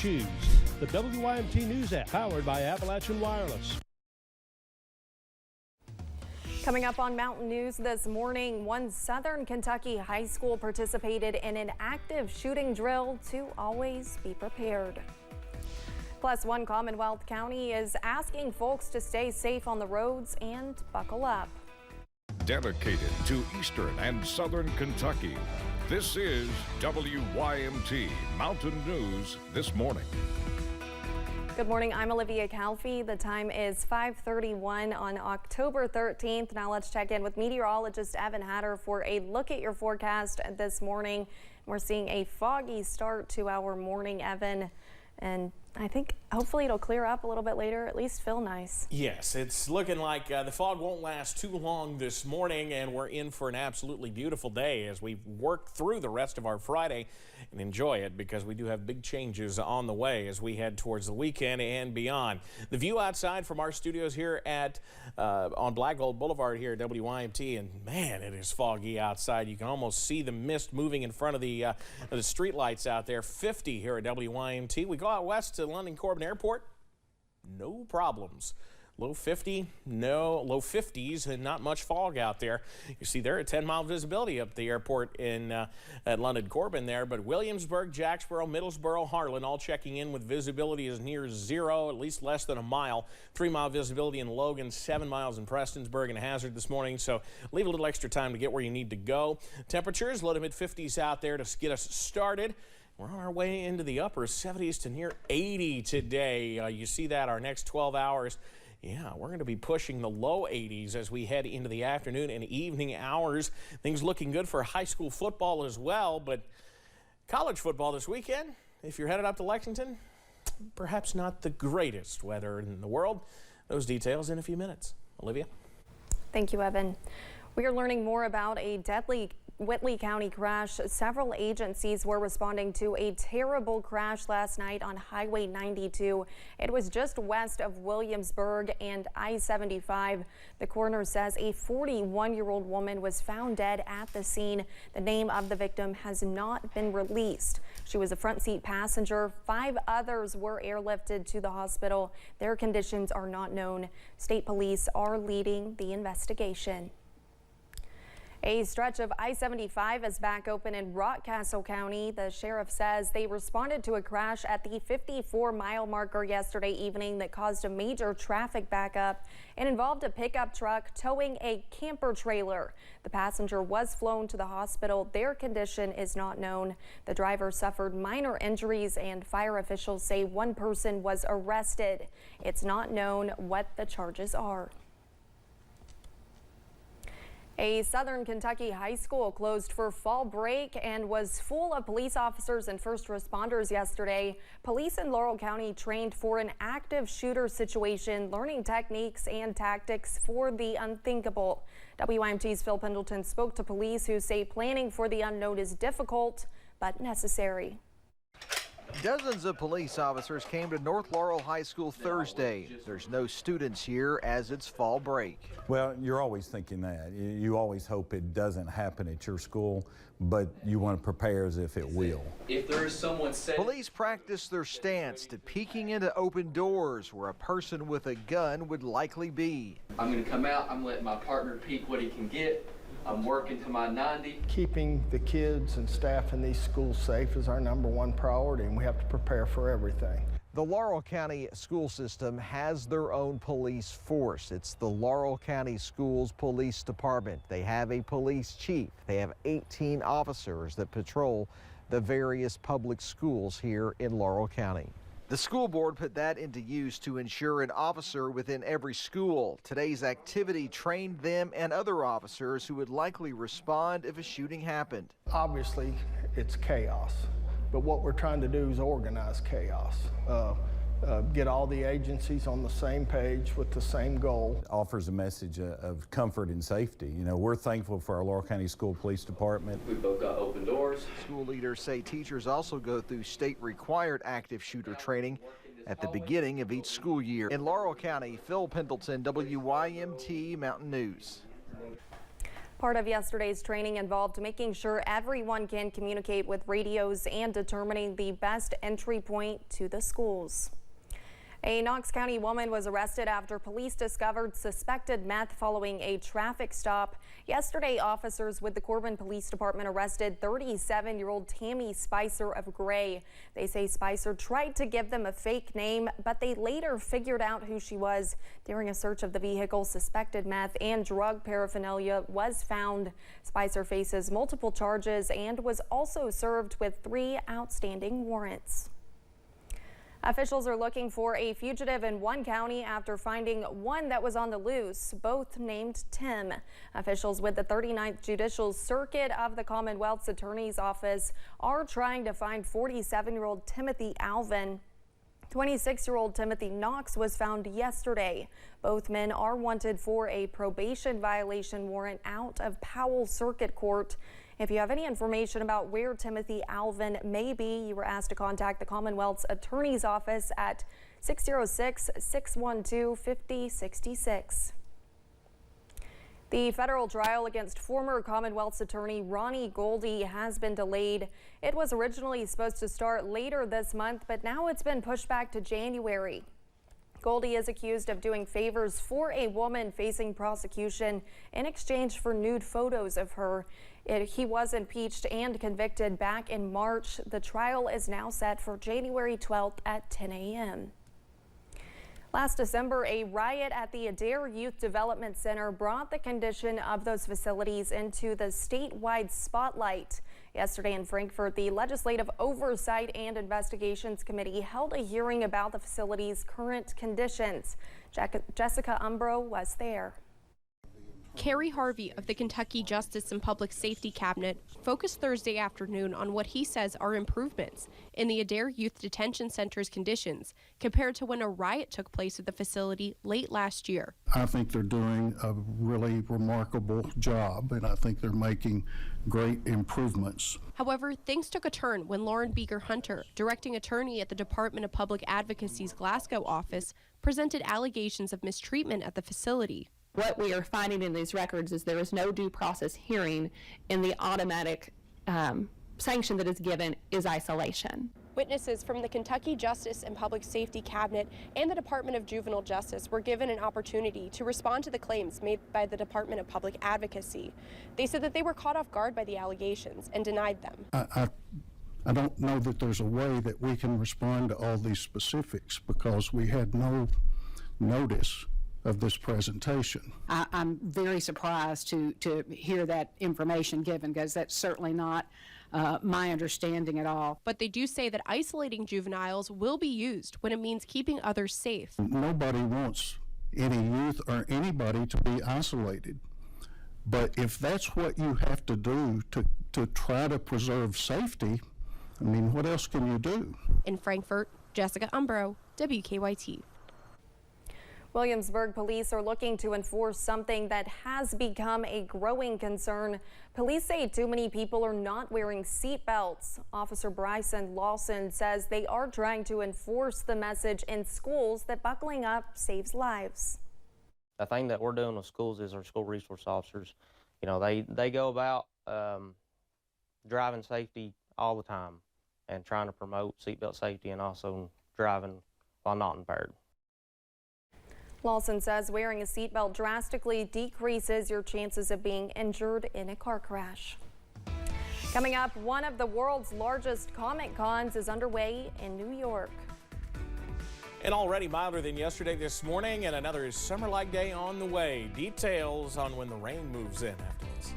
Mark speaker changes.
Speaker 1: choose the WYMT News app, powered by Appalachian Wireless.
Speaker 2: Coming up on Mountain News this morning, one Southern Kentucky high school participated in an active shooting drill to always be prepared. Plus, one Commonwealth county is asking folks to stay safe on the roads and buckle up.
Speaker 3: Dedicated to Eastern and Southern Kentucky, this is WYMT Mountain News This Morning.
Speaker 2: Good morning, I'm Olivia Calfee. The time is 5:31 on October 13th. Now let's check in with meteorologist Evan Hatter for a look at your forecast this morning. We're seeing a foggy start to our morning, Evan, and I think hopefully it'll clear up a little bit later, at least feel nice.
Speaker 4: Yes, it's looking like the fog won't last too long this morning, and we're in for an absolutely beautiful day as we work through the rest of our Friday and enjoy it, because we do have big changes on the way as we head towards the weekend and beyond. The view outside from our studios here at on Black Gold Boulevard here at WYMT, and man, it is foggy outside. You can almost see the mist moving in front of the street lights out there. 50 here at WYMT. We go out west to London Corbin Airport, no problems. Low 50, no, low 50s, and not much fog out there. You see there a 10-mile visibility up the airport in at London Corbin there, but Williamsburg, Jacksboro, Middlesboro, Harlan all checking in with visibility is near zero, at least less than a mile. 3-mile visibility in Logan, 7 miles in Prestonsburg and Hazard this morning, so leave a little extra time to get where you need to go. Temperatures low to mid-50s out there to get us started. We're on our way into the upper 70s to near 80 today. You see that our next 12 hours. Yeah, we're going to be pushing the low 80s as we head into the afternoon and evening hours. Things looking good for high school football as well, but college football this weekend, if you're headed up to Lexington, perhaps not the greatest weather in the world. Those details in a few minutes. Olivia?
Speaker 2: Thank you, Evan. We are learning more about a deadly Whitley County crash. Several agencies were responding to a terrible crash last night on Highway 92. It was just west of Williamsburg and I-75. The coroner says a 41-year-old woman was found dead at the scene. The name of the victim has not been released. She was a front seat passenger. 5 others were airlifted to the hospital. Their conditions are not known. State police are leading the investigation. A stretch of I-75 is back open in Rockcastle County. The sheriff says they responded to a crash at the 54-mile marker yesterday evening that caused a major traffic backup. It involved a pickup truck towing a camper trailer. The passenger was flown to the hospital. Their condition is not known. The driver suffered minor injuries, and fire officials say one person was arrested. It's not known what the charges are. A Southern Kentucky high school closed for fall break and was full of police officers and first responders yesterday. Police in Laurel County trained for an active shooter situation, learning techniques and tactics for the unthinkable. WYMT's Phil Pendleton spoke to police who say planning for the unknown is difficult but necessary.
Speaker 5: Dozens of police officers came to North Laurel High School Thursday. There's no students here as it's fall break.
Speaker 6: Well, you're always thinking that. You always hope it doesn't happen at your school, but you want to prepare as if it will.
Speaker 7: If there is someone
Speaker 5: Police practice their stance to peeking into open doors where a person with a gun would likely be.
Speaker 7: I'm going to come out, I'm letting my partner peek what he can get. I'm working to my 90.
Speaker 8: Keeping the kids and staff in these schools safe is our #1 priority, and we have to prepare for everything.
Speaker 5: The Laurel County school system has their own police force. It's the Laurel County Schools Police Department. They have a police chief. They have 18 officers that patrol the various public schools here in Laurel County. The school board put that into use to ensure an officer within every school. Today's activity trained them and other officers who would likely respond if a shooting happened.
Speaker 8: Obviously, it's chaos, but what we're trying to do is organize chaos. Get all the agencies on the same page with the same goal.
Speaker 6: It offers a message of comfort and safety. You know, we're thankful for our Laurel County School Police Department.
Speaker 7: We both got open doors.
Speaker 5: School leaders say teachers also go through state-required active shooter training at the beginning of each school year. In Laurel County, Phil Pendleton, WYMT Mountain News.
Speaker 2: Part of yesterday's training involved making sure everyone can communicate with radios and determining the best entry point to the schools. A Knox County woman was arrested after police discovered suspected meth following a traffic stop. Yesterday, officers with the Corbin Police Department arrested 37-year-old Tammy Spicer of Gray. They say Spicer tried to give them a fake name, but they later figured out who she was. During a search of the vehicle, suspected meth and drug paraphernalia was found. Spicer faces multiple charges and was also served with 3 outstanding warrants. Officials are looking for a fugitive in one county after finding one that was on the loose, both named Tim. Officials with the 39th Judicial Circuit of the Commonwealth's Attorney's Office are trying to find 47-year-old Timothy Alvin. 26-year-old Timothy Knox was found yesterday. Both men are wanted for a probation violation warrant out of Powell Circuit Court. If you have any information about where Timothy Alvin may be, you were asked to contact the Commonwealth's Attorney's Office at 606-612-5066. The federal trial against former Commonwealth's attorney Ronnie Goldie has been delayed. It was originally supposed to start later this month, but now it's been pushed back to January. Goldie is accused of doing favors for a woman facing prosecution in exchange for nude photos of her. He was impeached and convicted back in March. The trial is now set for January 12th at 10 a.m. Last December, a riot at the Adair Youth Development Center brought the condition of those facilities into the statewide spotlight. Yesterday in Frankfort, the Legislative Oversight and Investigations Committee held a hearing about the facility's current conditions. Jessica Umbro was there.
Speaker 9: Kerry Harvey of the Kentucky Justice and Public Safety Cabinet focused Thursday afternoon on what he says are improvements in the Adair Youth Detention Center's conditions compared to when a riot took place at the facility late last year.
Speaker 10: I think they're doing a really remarkable job, and I think they're making great improvements.
Speaker 9: However, things took a turn when Lauren Beeger Hunter, directing attorney at the Department of Public Advocacy's Glasgow office, presented allegations of mistreatment at the facility.
Speaker 11: What we are finding in these records is there is no due process hearing, and the automatic sanction that is given is isolation.
Speaker 9: Witnesses from the Kentucky Justice and Public Safety Cabinet and the Department of Juvenile Justice were given an opportunity to respond to the claims made by the Department of Public Advocacy. They said that they were caught off guard by the allegations and denied them.
Speaker 10: I don't know that there's a way that we can respond to all these specifics because we had no notice of this presentation.
Speaker 12: I'm very surprised to hear that information given, because that's certainly not my understanding at all.
Speaker 9: But they do say that isolating juveniles will be used when it means keeping others safe.
Speaker 10: Nobody wants any youth or anybody to be isolated. But if that's what you have to do to try to preserve safety, I mean, what else can you do?
Speaker 9: In Frankfort, Jessica Umbro, WKYT.
Speaker 2: Williamsburg police are looking to enforce something that has become a growing concern. Police say too many people are not wearing seat belts. Officer Bryson Lawson says they are trying to enforce the message in schools that buckling up saves lives.
Speaker 13: The thing that we're doing with schools is our school resource officers, you know, they go about driving safety all the time and trying to promote seatbelt safety and also driving while not impaired.
Speaker 2: Lawson says wearing a seatbelt drastically decreases your chances of being injured in a car crash. Coming up, one of the world's largest Comic Cons is underway in New York.
Speaker 4: And already milder than yesterday this morning, and another summer-like day on the way. Details on when the rain moves in after this.